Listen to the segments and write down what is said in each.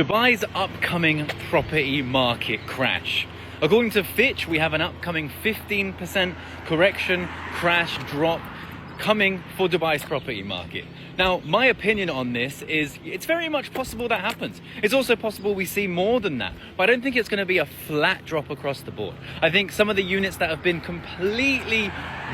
Dubai's upcoming property market crash. According to Fitch, we have an upcoming 15% correction, crash, drop coming for Dubai's property market. Now, my opinion on this is it's very much possible that happens. It's also possible we see more than that, but I don't think it's going to be a flat drop across the board. I think some of the units that have been completely,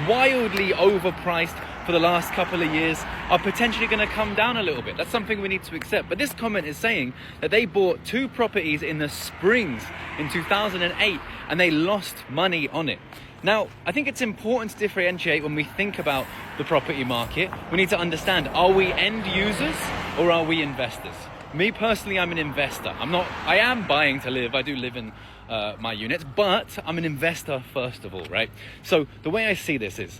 wildly overpriced for the last couple of years are potentially going to come down a little bit. That's something we need to accept. But this comment is saying that they bought 2 properties in the Springs in 2008 and they lost money on it. Now, I think it's important to differentiate when we think about the property market. We need to understand, are we end users or are we investors? Me personally, I'm an investor. I am buying to live. I do live in my units, but I'm an investor first of all, right? So the way I see this is,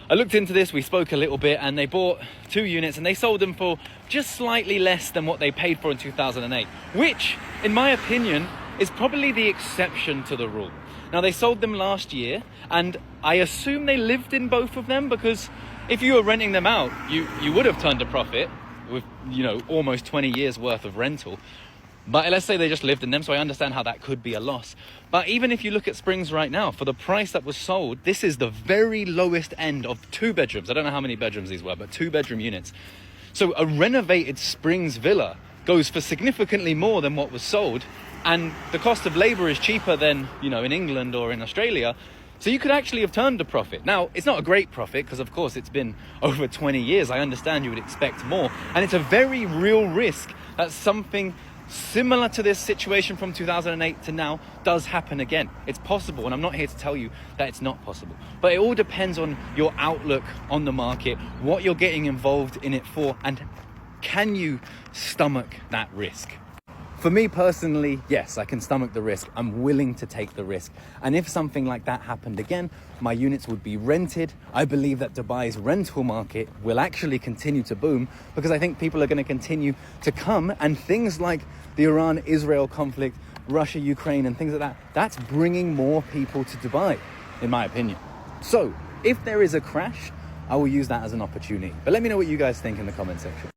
I looked into this, we spoke a little bit, and they bought 2 units and they sold them for just slightly less than what they paid for in 2008, which, in my opinion, is probably the exception to the rule. Now, they sold them last year, and I assume they lived in both of them, because if you were renting them out, you would have turned a profit with, almost 20 years worth of rental. But let's say they just lived in them, so I understand how that could be a loss. But even if you look at Springs right now, for the price that was sold, this is the very lowest end of 2 bedrooms. I don't know how many bedrooms these were, but 2-bedroom units. So a renovated Springs villa goes for significantly more than what was sold, and the cost of labor is cheaper than, in England or in Australia. So you could actually have turned a profit. Now, it's not a great profit because, of course, it's been over 20 years. I understand you would expect more. And it's a very real risk that something similar to this situation from 2008 to now does happen again. It's possible, and I'm not here to tell you that it's not possible. But it all depends on your outlook on the market, what you're getting involved in it for, and can you stomach that risk? For me personally, yes, I can stomach the risk. I'm willing to take the risk. And if something like that happened again, my units would be rented. I believe that Dubai's rental market will actually continue to boom, because I think people are going to continue to come, and things like the Iran-Israel conflict, Russia-Ukraine and things like that, that's bringing more people to Dubai, in my opinion. So if there is a crash, I will use that as an opportunity. But let me know what you guys think in the comment section.